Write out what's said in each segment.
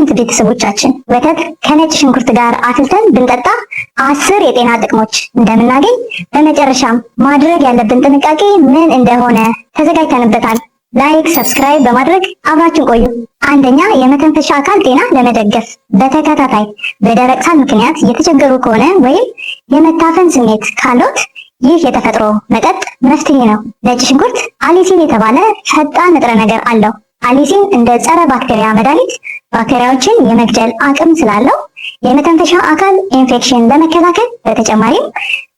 ቀደምት ቤተሰቦቻችን ወተት ከነጭ ሽንኩርት ጋር አፍልተን ብንጠጣ 10 የጤና ጥቅሞች እንደምናገኝ በመጨረሻም ማድረግ ያለብን ጥንቃቄ ምን እንደሆነ ተዘጋጅተንበታል። ላይክ፣ ሰብስክራይብ በማድረግ አብራችን ቆዩ። አንደኛ፣ የመተንፈሻ አካል ጤና ለመደገፍ በተከታታይ በደረቅ ሳል ምክንያት የተቸገሩ ከሆነ ወይም የመታፈን ስሜት ካሎት ይህ የተፈጥሮ መጠጥ መፍትሄ ነው። ነጭ ሽንኩርት አሊሲን የተባለ ፈጣን ንጥረ ነገር አለው። አሊሲን እንደ ጸረ ባክቴሪያ መድኃኒት ባክቴሪያዎችን የመግደል አቅም ስላለው የመተንፈሻ አካል ኢንፌክሽን ለመከላከል በተጨማሪም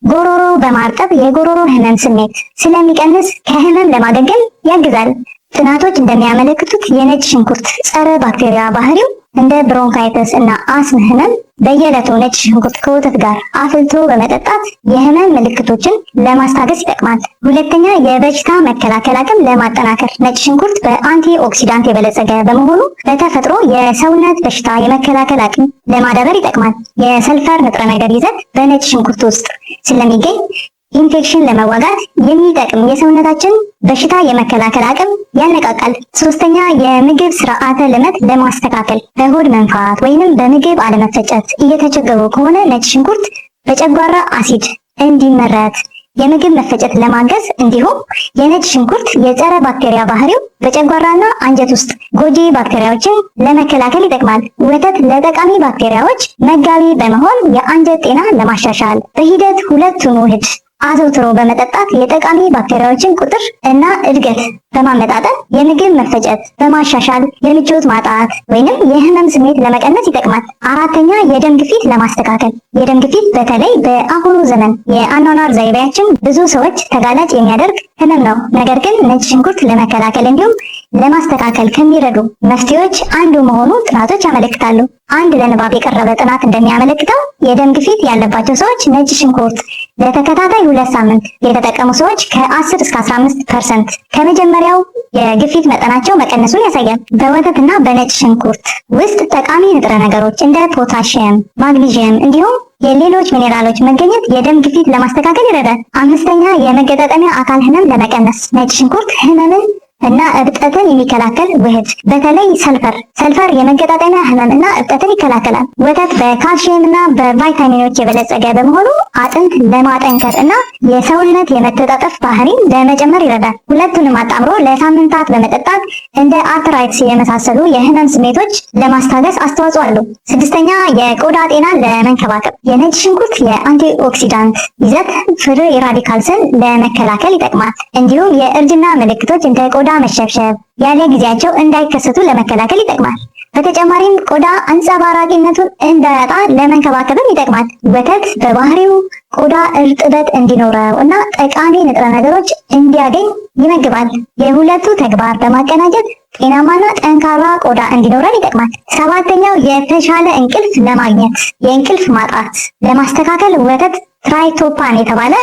ጎሮሮ በማርጠብ የጎሮሮ ህመም ስሜት ስለሚቀንስ ከህመም ለማገገም ያግዛል። ጥናቶች እንደሚያመለክቱት የነጭ ሽንኩርት ጸረ ባክቴሪያ ባህሪው እንደ ብሮንካይተስ እና አስም ህመም በየዕለቱ ነጭ ሽንኩርት ከወተት ጋር አፍልቶ በመጠጣት የህመም ምልክቶችን ለማስታገስ ይጠቅማል። ሁለተኛ፣ የበሽታ መከላከል አቅም ለማጠናከር ነጭ ሽንኩርት በአንቲ ኦክሲዳንት የበለጸገ በመሆኑ በተፈጥሮ የሰውነት በሽታ የመከላከል አቅም ለማዳበር ይጠቅማል። የሰልፈር ንጥረ ነገር ይዘት በነጭ ሽንኩርት ውስጥ ስለሚገኝ ኢንፌክሽን ለመዋጋት የሚጠቅም የሰውነታችን በሽታ የመከላከል አቅም ያነቃቃል። ሶስተኛ፣ የምግብ ስርዓተ ልመት ለማስተካከል በሆድ መንፋት ወይንም በምግብ አለመፈጨት እየተቸገሩ ከሆነ ነጭ ሽንኩርት በጨጓራ አሲድ እንዲመረት የምግብ መፈጨት ለማገዝ እንዲሁም የነጭ ሽንኩርት የጸረ ባክቴሪያ ባህሪው በጨጓራና አንጀት ውስጥ ጎጂ ባክቴሪያዎችን ለመከላከል ይጠቅማል። ወተት ለጠቃሚ ባክቴሪያዎች መጋቢ በመሆን የአንጀት ጤና ለማሻሻል በሂደት ሁለቱን ውህድ አዘውትሮ በመጠጣት የጠቃሚ ባክቴሪያዎችን ቁጥር እና እድገት በማመጣጠን የምግብ መፈጨት በማሻሻል የምቾት ማጣት ወይንም የህመም ስሜት ለመቀነስ ይጠቅማል። አራተኛ፣ የደም ግፊት ለማስተካከል የደም ግፊት በተለይ በአሁኑ ዘመን የአኗኗር ዘይቤያችን ብዙ ሰዎች ተጋላጭ የሚያደርግ ህመም ነው። ነገር ግን ነጭ ሽንኩርት ለመከላከል እንዲሁም ለማስተካከል ከሚረዱ መፍትሄዎች አንዱ መሆኑ ጥናቶች ያመለክታሉ። አንድ ለንባብ የቀረበ ጥናት እንደሚያመለክተው የደም ግፊት ያለባቸው ሰዎች ነጭ ሽንኩርት ለተከታታይ 2 ሳምንት የተጠቀሙ ሰዎች ከ10 እስከ 15% ከመጀመሪያው የግፊት መጠናቸው መቀነሱን ያሳያል። በወተትና በነጭ ሽንኩርት ውስጥ ጠቃሚ ንጥረ ነገሮች እንደ ፖታሺየም፣ ማግኒዥየም እንዲሁም የሌሎች ሚኔራሎች መገኘት የደም ግፊት ለማስተካከል ይረዳል። አምስተኛ፣ የመገጣጠሚያ አካል ህመም ለመቀነስ ነጭ ሽንኩርት ህመምን እና እብጠትን የሚከላከል ውህድ በተለይ ሰልፈር የመገጣጠሚያ ህመም እና እብጠትን ይከላከላል። ወተት በካልሲየም እና በቫይታሚኖች የበለጸገ በመሆኑ አጥንት ለማጠንከር እና የሰውነት የመተጣጠፍ ባህሪን ለመጨመር ይረዳል። ሁለቱንም አጣምሮ ለሳምንታት በመጠጣት እንደ አርትራይትስ የመሳሰሉ የህመም ስሜቶች ለማስታገስ አስተዋጽኦ አለው። ስድስተኛ፣ የቆዳ ጤናን ለመንከባከብ የነጭ ሽንኩርት የአንቲ ኦክሲዳንት ይዘት ፍሪ ራዲካልስን ለመከላከል ይጠቅማል። እንዲሁም የእርጅና ምልክቶች እንደ ቆዳ መሸብሸብ ያለ ጊዜያቸው እንዳይከሰቱ ለመከላከል ይጠቅማል። በተጨማሪም ቆዳ አንጸባራቂነቱን እንዳያጣ ለመንከባከብም ይጠቅማል። ወተት በባህሪው ቆዳ እርጥበት እንዲኖረው እና ጠቃሚ ንጥረ ነገሮች እንዲያገኝ ይመግባል። የሁለቱ ተግባር በማቀናጀት ጤናማና ጠንካራ ቆዳ እንዲኖረን ይጠቅማል። ሰባተኛው፣ የተሻለ እንቅልፍ ለማግኘት የእንቅልፍ ማጣት ለማስተካከል ወተት ትራይቶፓን የተባለ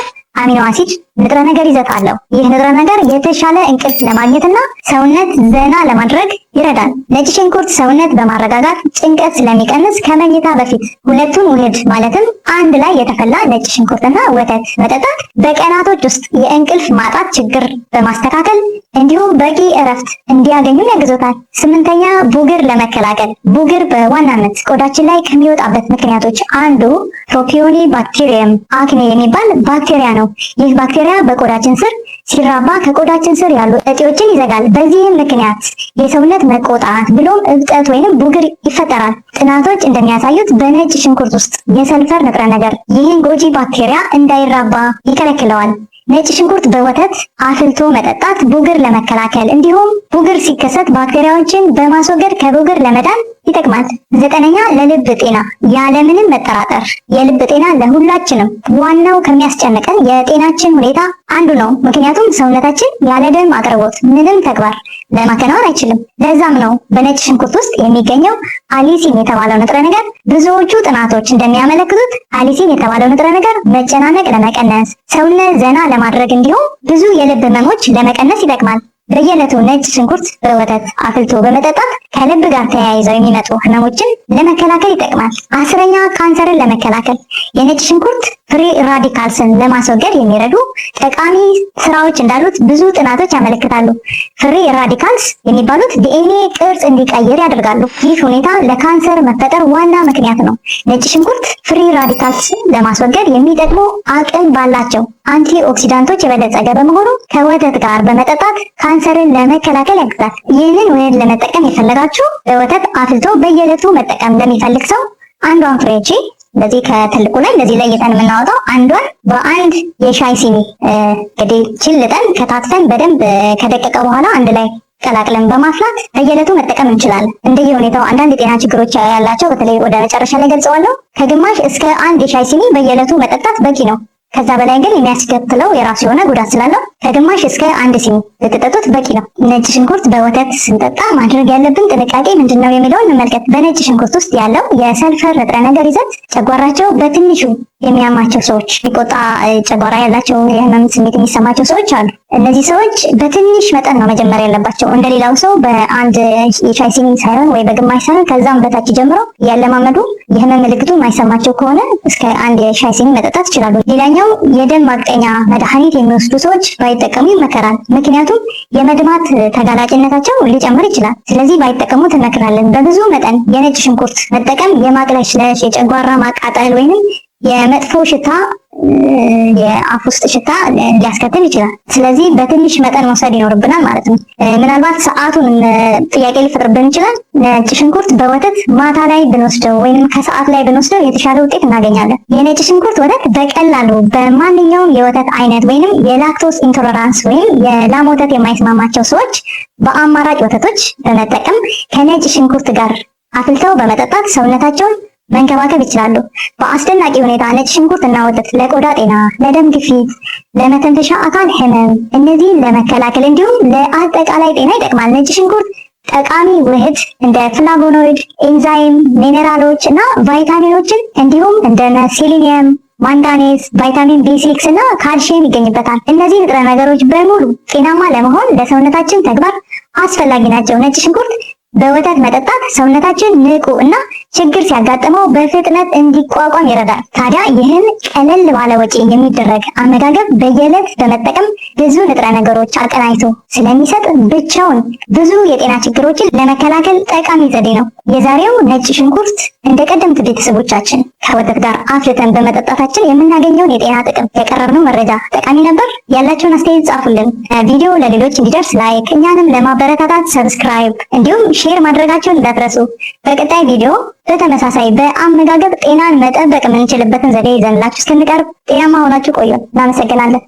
አሚኖ አሲድ ንጥረ ነገር ይዘት አለው። ይህ ንጥረ ነገር የተሻለ እንቅልፍ ለማግኘትና ሰውነት ዘና ለማድረግ ይረዳል። ነጭ ሽንኩርት ሰውነት በማረጋጋት ጭንቀት ስለሚቀንስ ከመኝታ በፊት ሁለቱን ውህድ ማለትም አንድ ላይ የተፈላ ነጭ ሽንኩርትና ወተት መጠጣት በቀናቶች ውስጥ የእንቅልፍ ማጣት ችግር በማስተካከል እንዲሁም በቂ እረፍት እንዲያገኙ ያግዞታል። ስምንተኛ፣ ቡግር ለመከላከል ቡግር በዋናነት ቆዳችን ላይ ከሚወጣበት ምክንያቶች አንዱ ፕሮፒዮኒ ባክቴሪየም አክኔ የሚባል ባክቴሪያ ነው። ይህ ባክቴሪያ በቆዳችን ስር ሲራባ ከቆዳችን ስር ያሉ እጢዎችን ይዘጋል። በዚህም ምክንያት የሰውነት መቆጣት ብሎም እብጠት ወይንም ቡግር ይፈጠራል። ጥናቶች እንደሚያሳዩት በነጭ ሽንኩርት ውስጥ የሰልፈር ንጥረ ነገር ይህን ጎጂ ባክቴሪያ እንዳይራባ ይከለክለዋል። ነጭ ሽንኩርት በወተት አፍልቶ መጠጣት ቡግር ለመከላከል እንዲሁም ቡግር ሲከሰት ባክቴሪያዎችን በማስወገድ ከቡግር ለመዳን ይጠቅማል። ዘጠነኛ፣ ለልብ ጤና ያለምንም መጠራጠር የልብ ጤና ለሁላችንም ዋናው ከሚያስጨንቀን የጤናችን ሁኔታ አንዱ ነው። ምክንያቱም ሰውነታችን ያለ ደም አቅርቦት ምንም ተግባር ለማከናወን አይችልም። ለዛም ነው በነጭ ሽንኩርት ውስጥ የሚገኘው አሊሲን የተባለው ንጥረ ነገር ብዙዎቹ ጥናቶች እንደሚያመለክቱት አሊሲን የተባለው ንጥረ ነገር መጨናነቅ ለመቀነስ፣ ሰውነት ዘና ለማድረግ እንዲሁም ብዙ የልብ ህመሞች ለመቀነስ ይጠቅማል። በየዕለቱ ነጭ ሽንኩርት በወተት አፍልቶ በመጠጣት ከልብ ጋር ተያይዘው የሚመጡ ህመሞችን ለመከላከል ይጠቅማል። 10ኛ ካንሰርን ለመከላከል የነጭ ሽንኩርት ፍሪ ራዲካልስን ለማስወገድ የሚረዱ ጠቃሚ ስራዎች እንዳሉት ብዙ ጥናቶች ያመለክታሉ። ፍሪ ራዲካልስ የሚባሉት ዲኤንኤ ቅርጽ እንዲቀይር ያደርጋሉ። ይህ ሁኔታ ለካንሰር መፈጠር ዋና ምክንያት ነው። ነጭ ሽንኩርት ፍሪ ራዲካልስ ለማስወገድ የሚጠቅሙ አቅም ባላቸው አንቲ ኦክሲዳንቶች የበለጸገ በመሆኑ ከወተት ጋር በመጠጣት ካንሰርን ለመከላከል ያግዛል። ይህንን ውህድ ለመጠቀም የፈለጋችሁ በወተት አፍልቶ በየዕለቱ መጠቀም ለሚፈልግ ሰው አንዷን ፍሬ እንደዚህ ከትልቁ ላይ እንደዚህ ለይተን የምናወጣው አንዷን በአንድ የሻይ ሲኒ እንግዲህ ችልጠን ከታትፈን በደንብ ከደቀቀ በኋላ አንድ ላይ ቀላቅለን በማፍላት በየዕለቱ መጠቀም እንችላለን። እንደየሁኔታው አንዳንድ የጤና ችግሮች ያላቸው በተለይ ወደ መጨረሻ ላይ ገልጸዋለሁ። ከግማሽ እስከ አንድ የሻይ ሲኒ በየዕለቱ መጠጣት በቂ ነው። ከዛ በላይ ግን የሚያስከትለው የራሱ የሆነ ጉዳት ስላለው ከግማሽ እስከ አንድ ሲኒ ልትጠጡት በቂ ነው። ነጭ ሽንኩርት በወተት ስንጠጣ ማድረግ ያለብን ጥንቃቄ ምንድነው የሚለውን እንመልከት። በነጭ ሽንኩርት ውስጥ ያለው የሰልፈር ንጥረ ነገር ይዘት ጨጓራቸው በትንሹ የሚያማቸው ሰዎች፣ የሚቆጣ ጨጓራ ያላቸው የህመም ስሜት የሚሰማቸው ሰዎች አሉ። እነዚህ ሰዎች በትንሽ መጠን ነው መጀመር ያለባቸው። እንደሌላው ሰው በአንድ የሻይ ሲኒ ሳይሆን ወይ በግማሽ ሳይሆን ከዛም በታች ጀምሮ ያለማመዱ የህመም ምልክቱ የማይሰማቸው ከሆነ እስከ አንድ የሻይ ሲኒ መጠጣት ይችላሉ። ሌላኛው የደም ማቅጠኛ መድኃኒት የሚወስዱ ሰዎች ባይጠቀሙ ይመከራል። ምክንያቱም የመድማት ተጋላጭነታቸው ሊጨምር ይችላል። ስለዚህ ባይጠቀሙ እንመክራለን። በብዙ መጠን የነጭ ሽንኩርት መጠቀም የማቅለሽለሽ፣ የጨጓራ ማቃጠል ወይንም የመጥፎ ሽታ የአፍ ውስጥ ሽታ ሊያስከትል ይችላል። ስለዚህ በትንሽ መጠን መውሰድ ይኖርብናል ማለት ነው። ምናልባት ሰዓቱን ጥያቄ ሊፈጥርብን ይችላል። ነጭ ሽንኩርት በወተት ማታ ላይ ብንወስደው ወይም ከሰዓት ላይ ብንወስደው የተሻለ ውጤት እናገኛለን። የነጭ ሽንኩርት ወተት በቀላሉ በማንኛውም የወተት አይነት ወይም የላክቶስ ኢንቶለራንስ ወይም የላም ወተት የማይስማማቸው ሰዎች በአማራጭ ወተቶች በመጠቀም ከነጭ ሽንኩርት ጋር አፍልተው በመጠጣት ሰውነታቸውን መንከባከብ ይችላሉ። በአስደናቂ ሁኔታ ነጭ ሽንኩርት እና ወተት ለቆዳ ጤና፣ ለደም ግፊት፣ ለመተንፈሻ አካል ህመም እነዚህን ለመከላከል እንዲሁም ለአጠቃላይ ጤና ይጠቅማል። ነጭ ሽንኩርት ጠቃሚ ውህድ እንደ ፍላቮኖይድ፣ ኤንዛይም፣ ሚኔራሎች እና ቫይታሚኖችን እንዲሁም እንደ ሴሊኒየም፣ ማንጋኔዝ፣ ቫይታሚን ቢ6 እና ካልሲየም ይገኝበታል። እነዚህ ንጥረ ነገሮች በሙሉ ጤናማ ለመሆን ለሰውነታችን ተግባር አስፈላጊ ናቸው። ነጭ ሽንኩርት በወተት መጠጣት ሰውነታችን ንቁ እና ችግር ሲያጋጥመው በፍጥነት እንዲቋቋም ይረዳል። ታዲያ ይህን ቀለል ባለ ወጪ የሚደረግ አመጋገብ በየዕለት በመጠቀም ብዙ ንጥረ ነገሮች አቀናጅቶ ስለሚሰጥ ብቻውን ብዙ የጤና ችግሮችን ለመከላከል ጠቃሚ ዘዴ ነው። የዛሬው ነጭ ሽንኩርት እንደ ቀደምት ቤተሰቦቻችን ከወተት ጋር አፍልተን በመጠጣታችን የምናገኘውን የጤና ጥቅም ያቀረብነው መረጃ ጠቃሚ ነበር? ያላችሁን አስተያየት ጻፉልን። ቪዲዮ ለሌሎች እንዲደርስ ላይክ፣ እኛንም ለማበረታታት ሰብስክራይብ እንዲሁም ሼር ማድረጋቸውን እንዳትረሱ። በቀጣይ ቪዲዮ በተመሳሳይ በአመጋገብ ጤናን መጠበቅ የምንችልበትን ዘዴ ይዘንላችሁ እስክንቀርብ ጤናማ ሆናችሁ ቆዩ። እናመሰግናለን።